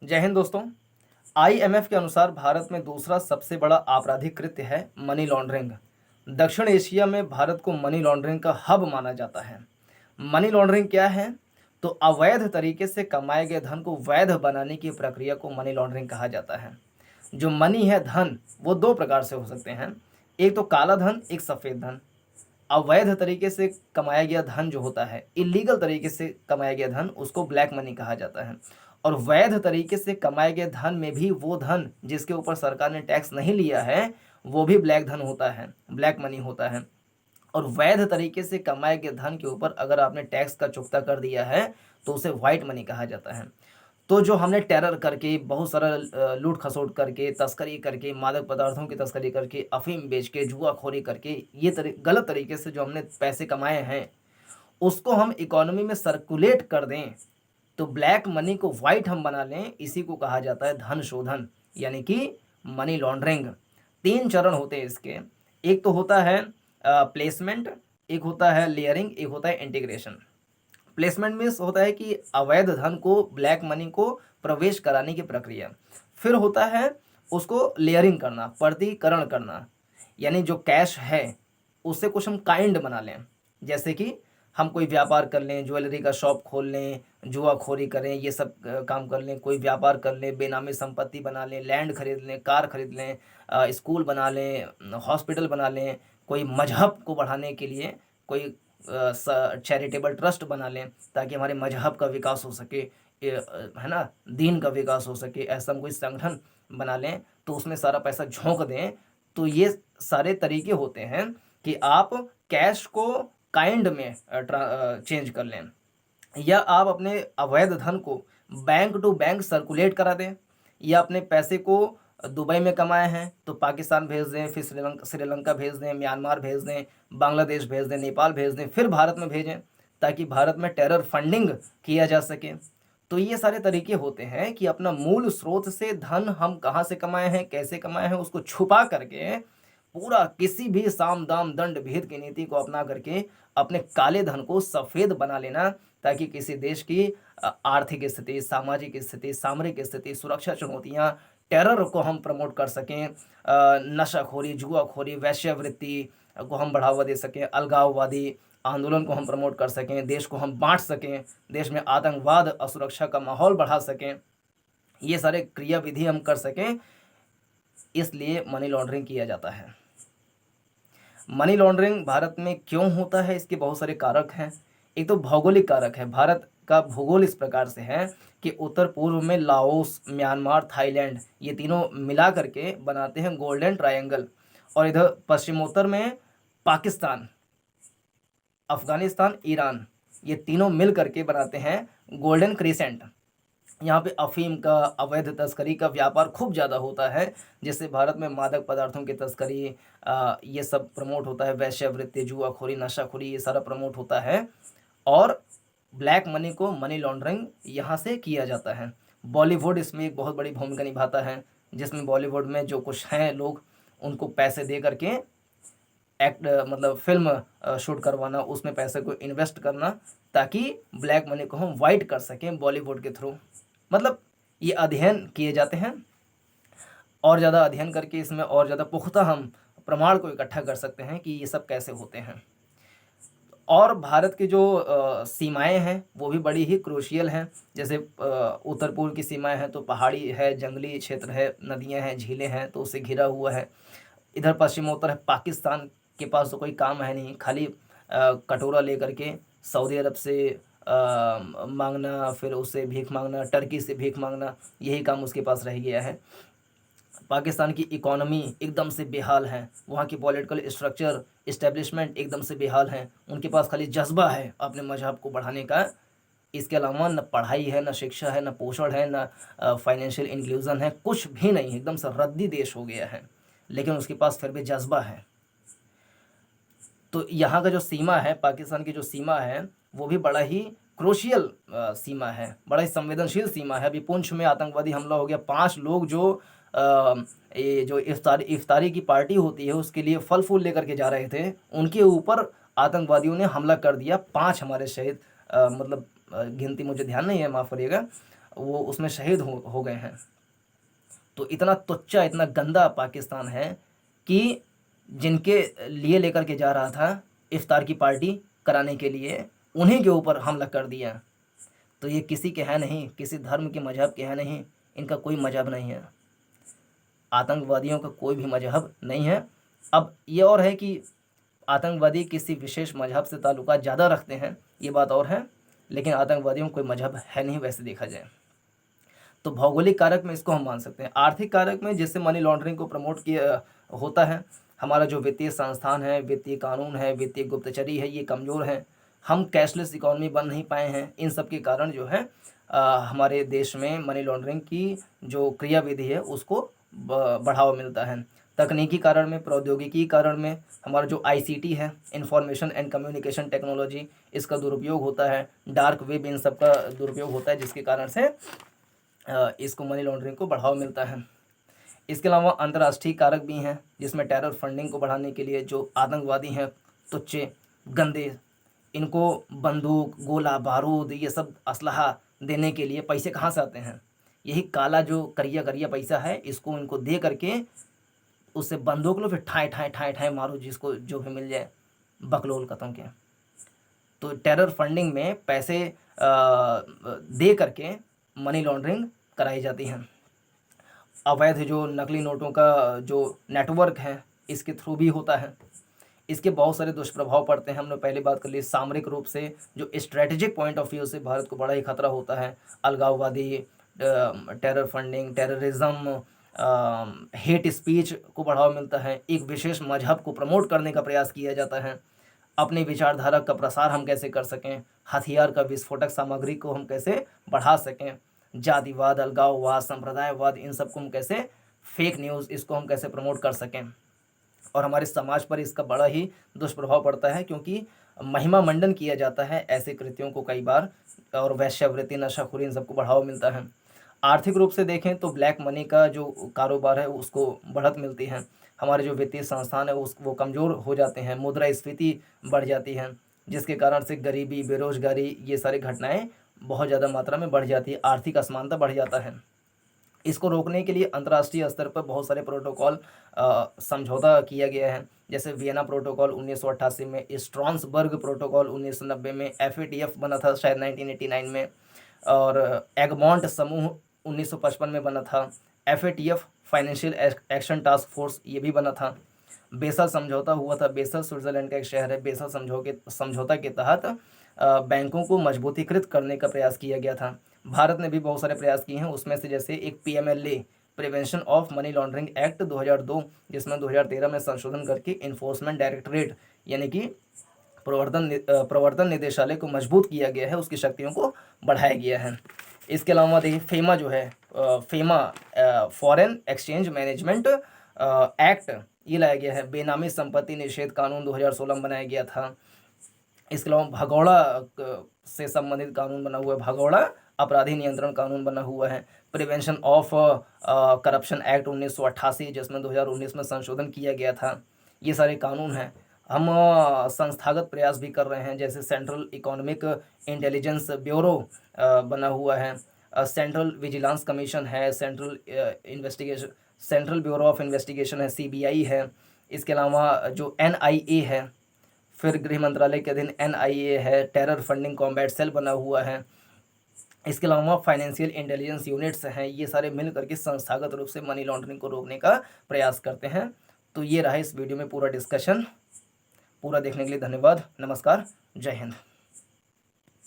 जय हिंद दोस्तों। आईएमएफ के अनुसार भारत में दूसरा सबसे बड़ा आपराधिक कृत्य है मनी लॉन्ड्रिंग। दक्षिण एशिया में भारत को मनी लॉन्ड्रिंग का हब माना जाता है। मनी लॉन्ड्रिंग क्या है? तो अवैध तरीके से कमाए गए धन को वैध बनाने की प्रक्रिया को मनी लॉन्ड्रिंग कहा जाता है। जो मनी है, धन, वो दो प्रकार से हो सकते हैं। एक तो काला धन, एक सफ़ेद धन। अवैध तरीके से कमाया गया धन जो होता है, इलीगल तरीके से कमाया गया धन, उसको ब्लैक मनी कहा जाता है। और वैध तरीके से कमाए गए धन में भी वो धन जिसके ऊपर सरकार ने टैक्स नहीं लिया है, वो भी ब्लैक धन होता है, ब्लैक मनी होता है। और वैध तरीके से कमाए गए धन के ऊपर अगर आपने टैक्स का चुकता कर दिया है तो उसे व्हाइट मनी कहा जाता है। तो जो हमने टेरर करके, बहुत सारा लूट खसोट करके, तस्करी करके, मादक पदार्थों की तस्करी करके, अफीम बेच के, जुआखोरी करके, ये गलत तरीके से जो हमने पैसे कमाए हैं, उसको हम इकोनॉमी में सर्कुलेट कर दें, तो ब्लैक मनी को वाइट हम बना लें, इसी को कहा जाता है धन शोधन, यानी कि मनी लॉन्ड्रिंग। 3 चरण होते हैं इसके। एक तो होता है प्लेसमेंट, एक होता है लेयरिंग, एक होता है इंटीग्रेशन। प्लेसमेंट मीन्स होता है कि अवैध धन को, ब्लैक मनी को प्रवेश कराने की प्रक्रिया। फिर होता है उसको लेयरिंग करना, पर्दीकरण करना, यानी जो कैश है उससे कुछ हम काइंड बना लें। जैसे कि हम कोई व्यापार कर लें, ज्वेलरी का शॉप खोल लें, जुआखोरी करें, ये सब काम कर लें, कोई व्यापार कर लें, बेनामी संपत्ति बना लें, लैंड खरीद लें, कार खरीद लें, स्कूल बना लें, हॉस्पिटल बना लें, कोई मजहब को बढ़ाने के लिए कोई चैरिटेबल ट्रस्ट बना लें ताकि हमारे मजहब का विकास हो सके, है ना, दीन का विकास हो सके, ऐसा हम कोई संगठन बना लें तो उसमें सारा पैसा झोंक दें। तो ये सारे तरीके होते हैं कि आप कैश को काइंड में चेंज कर लें, या आप अपने अवैध धन को बैंक टू बैंक सर्कुलेट करा दें, या अपने पैसे को दुबई में कमाए हैं तो पाकिस्तान भेज दें, फिर श्रीलंका भेज दें, म्यांमार भेज दें, बांग्लादेश भेज दें, नेपाल भेज दें, फिर भारत में भेजें ताकि भारत में टेरर फंडिंग किया जा सके। तो ये सारे तरीके होते हैं कि अपना मूल स्रोत से धन हम कहाँ से कमाए हैं, कैसे कमाए हैं, उसको छुपा करके पूरा किसी भी साम दाम दंड भेद की नीति को अपना करके अपने काले धन को सफ़ेद बना लेना, ताकि किसी देश की आर्थिक स्थिति, सामाजिक स्थिति, सामरिक स्थिति, सुरक्षा चुनौतियां, टेरर को हम प्रमोट कर सकें, नशाखोरी, जुआखोरी, वैश्यावृत्ति को हम बढ़ावा दे सकें, अलगाववादी आंदोलन को हम प्रमोट कर सकें, देश को हम बांट सकें, देश में आतंकवाद, असुरक्षा का माहौल बढ़ा सकें, ये सारे क्रियाविधि हम कर सकें, इसलिए मनी लॉन्ड्रिंग किया जाता है। मनी लॉन्ड्रिंग भारत में क्यों होता है, इसके बहुत सारे कारक हैं। एक तो भौगोलिक कारक है। भारत का भूगोल इस प्रकार से है कि उत्तर पूर्व में लाओस, म्यांमार, थाईलैंड, ये तीनों मिला करके बनाते हैं गोल्डन ट्रायंगल, और इधर पश्चिमोत्तर में पाकिस्तान, अफगानिस्तान, ईरान, ये तीनों मिल करके बनाते हैं गोल्डन क्रीसेंट। यहाँ पे अफीम का, अवैध तस्करी का व्यापार खूब ज़्यादा होता है, जिससे भारत में मादक पदार्थों की तस्करी, ये सब प्रमोट होता है, वैश्यावृत्ति, जुआखोरी, नशाखोरी, ये सारा प्रमोट होता है। और ब्लैक मनी को, मनी लॉन्ड्रिंग यहाँ से किया जाता है। बॉलीवुड इसमें एक बहुत बड़ी भूमिका निभाता है, जिसमें बॉलीवुड में जो कुछ हैं लोग, उनको पैसे दे करके एक्ट, मतलब फिल्म शूट करवाना, उसमें पैसे को इन्वेस्ट करना, ताकि ब्लैक मनी को हम वाइट कर सकें बॉलीवुड के थ्रू। मतलब ये अध्ययन किए जाते हैं, और ज़्यादा अध्ययन करके इसमें और ज़्यादा पुख्ता हम प्रमाण को इकट्ठा कर सकते हैं कि ये सब कैसे होते हैं। और भारत की जो सीमाएं हैं वो भी बड़ी ही क्रूशियल हैं। जैसे उत्तर पूर्व की सीमाएं हैं तो पहाड़ी है, जंगली क्षेत्र है, नदियां हैं, झीलें हैं, तो उससे घिरा हुआ है। इधर पश्चिमोत्तर है, पाकिस्तान के पास तो कोई काम है नहीं, खाली कटोरा लेकर के सऊदी अरब से मांगना, फिर उससे भीख मांगना, टर्की से भीख मांगना, यही काम उसके पास रह गया है। पाकिस्तान की इकोनॉमी एकदम से बेहाल है, वहाँ की पॉलिटिकल स्ट्रक्चर, इस्टेब्लिशमेंट एकदम से बेहाल है। उनके पास खाली जज्बा है अपने मजहब को बढ़ाने का, इसके अलावा न पढ़ाई है, न शिक्षा है, न पोषण है, न फाइनेंशियल इंक्लूजन है, कुछ भी नहीं, एकदम से रद्दी देश हो गया है। लेकिन उसके पास फिर भी जज्बा है। तो यहाँ का जो सीमा है, पाकिस्तान की जो सीमा है, वो भी बड़ा ही क्रूशियल सीमा है, बड़ा ही संवेदनशील सीमा है। अभी पुंछ में आतंकवादी हमला हो गया, 5 लोग जो ये जो इफ्तारी की पार्टी होती है उसके लिए फल फूल लेकर के जा रहे थे, उनके ऊपर आतंकवादियों ने हमला कर दिया। 5 हमारे शहीद, मतलब गिनती मुझे ध्यान नहीं है, माफ़ करिएगा, वो उसमें शहीद हो गए हैं। तो इतना तुच्चा, इतना गंदा पाकिस्तान है कि जिनके लिए लेकर के जा रहा था इफ्तार की पार्टी कराने के लिए, उन्हीं के ऊपर हमला कर दिया। तो ये किसी के है नहीं, किसी धर्म के मजहब के है नहीं, इनका कोई मजहब नहीं है, आतंकवादियों का कोई भी मजहब नहीं है। अब ये और है कि आतंकवादी किसी विशेष मजहब से ताल्लुकात ज़्यादा रखते हैं, ये बात और है, लेकिन आतंकवादियों को कोई मजहब है नहीं वैसे देखा जाए तो। भौगोलिक कारक में इसको हम मान सकते हैं। आर्थिक कारक में जिससे मनी लॉन्ड्रिंग को प्रमोट किया होता है, हमारा जो वित्तीय संस्थान है, वित्तीय कानून है, वित्तीय गुप्तचरी है, ये कमज़ोर है। हम कैशलेस इकॉनमी बन नहीं पाए हैं। इन सब के कारण जो है हमारे देश में मनी लॉन्ड्रिंग की जो क्रियाविधि है उसको बढ़ावा मिलता है। तकनीकी कारण में, प्रौद्योगिकी कारण में हमारा जो आईसीटी है, इंफॉर्मेशन एंड कम्युनिकेशन टेक्नोलॉजी, इसका दुरुपयोग होता है। डार्क वेब, इन सब का दुरुपयोग होता है, जिसके कारण से इसको मनी लॉन्ड्रिंग को बढ़ावा मिलता है। इसके अलावा अंतर्राष्ट्रीय कारक भी हैं, जिसमें टेरर फंडिंग को बढ़ाने के लिए जो आतंकवादी हैं तुच्चे गंदे, इनको बंदूक, गोला बारूद, ये सब असलहा देने के लिए पैसे कहाँ से आते हैं? यही काला जो करिया करिया पैसा है, इसको इनको दे करके उससे बंदूक लो, फिर ठाए ठाए ठाए ठाए मारो, जिसको जो भी मिल जाए, बकलोल कतों के। तो टेरर फंडिंग में पैसे दे करके मनी लॉन्ड्रिंग कराई जाती है। अवैध जो नकली नोटों का जो नेटवर्क है, इसके थ्रू भी होता है। इसके बहुत सारे दुष्प्रभाव पड़ते हैं। हमने पहले बात कर ली, सामरिक रूप से जो स्ट्रेटेजिक पॉइंट ऑफ व्यू से भारत को बड़ा ही खतरा होता है। अलगाववादी, terror funding, terrorism, hate speech को बढ़ावा मिलता है। एक विशेष मजहब को प्रमोट करने का प्रयास किया जाता है। अपनी विचारधारा का प्रसार हम कैसे कर सकें, हथियार का विस्फोटक सामग्री को हम कैसे बढ़ा सकें, जातिवाद, अलगाववाद, संप्रदायवाद, इन सब को हम कैसे, फेक न्यूज़, इसको हम कैसे प्रमोट कर सकें। और हमारे समाज पर इसका बड़ा ही दुष्प्रभाव पड़ता है, क्योंकि महिमा मंडन किया जाता है ऐसे कृत्यों को कई बार, और वैश्यावृत्ति, नशाखोरी, इन सबको बढ़ावा मिलता है। आर्थिक रूप से देखें तो ब्लैक मनी का जो कारोबार है उसको बढ़त मिलती है। हमारे जो वित्तीय संस्थान है वो कमज़ोर हो जाते हैं, मुद्रास्फीति बढ़ जाती है, जिसके कारण से गरीबी, बेरोजगारी, ये सारी घटनाएं बहुत ज़्यादा मात्रा में बढ़ जाती है, आर्थिक असमानता बढ़ जाता है। इसको रोकने के लिए अंतर्राष्ट्रीय स्तर पर बहुत सारे प्रोटोकॉल समझौता किया गया है, जैसे वियना प्रोटोकॉल 1988 में, स्ट्रॉन्सबर्ग प्रोटोकॉल 1990 में, FATF बना था शायद 1989 में, और एगमॉन्ट समूह 1955 में बना था। FATF financial action task force ये भी बना था। बेसल समझौता हुआ था। बेसल स्विट्जरलैंड का एक शहर है। बेसल समझौता के तहत बैंकों को मजबूतीकृत करने का प्रयास किया गया था। भारत ने भी बहुत सारे प्रयास किए हैं, उसमें से जैसे एक PMLA, prevention of money laundering act 2002, जिसमें 2013 में संशोधन करके इन्फोर्समेंट डायरेक्टरेट यानी कि प्रवर्तन निदेशालय को मजबूत किया गया है, उसकी शक्तियों को बढ़ाया गया है। इसके अलावा देखिए फेमा जो है, FEMA foreign exchange management act, ये लाया गया है। बेनामी संपत्ति निषेध कानून 2016 में बनाया गया था। इसके अलावा भगौड़ा से संबंधित कानून बना हुआ है, भगौड़ा अपराधी नियंत्रण कानून बना हुआ है। प्रिवेंशन ऑफ करप्शन एक्ट 1988, जिसमें 2019 में संशोधन किया गया था। ये सारे कानून हैं। हम संस्थागत प्रयास भी कर रहे हैं, जैसे सेंट्रल इकोनॉमिक इंटेलिजेंस ब्यूरो बना हुआ है, सेंट्रल विजिलेंस कमीशन है, सेंट्रल ब्यूरो ऑफ इन्वेस्टिगेशन है, CBI है। इसके अलावा जो NIA है, फिर गृह मंत्रालय के अधीन NIA है, टेरर फंडिंग कॉम्बैट सेल बना हुआ है। इसके अलावा फाइनेंशियल इंटेलिजेंस यूनिट्स हैं। ये सारे मिल करके संस्थागत रूप से मनी लॉन्ड्रिंग को रोकने का प्रयास करते हैं। तो ये रहा इस वीडियो में पूरा डिस्कशन। पूरा देखने के लिए धन्यवाद। नमस्कार, जय हिंद।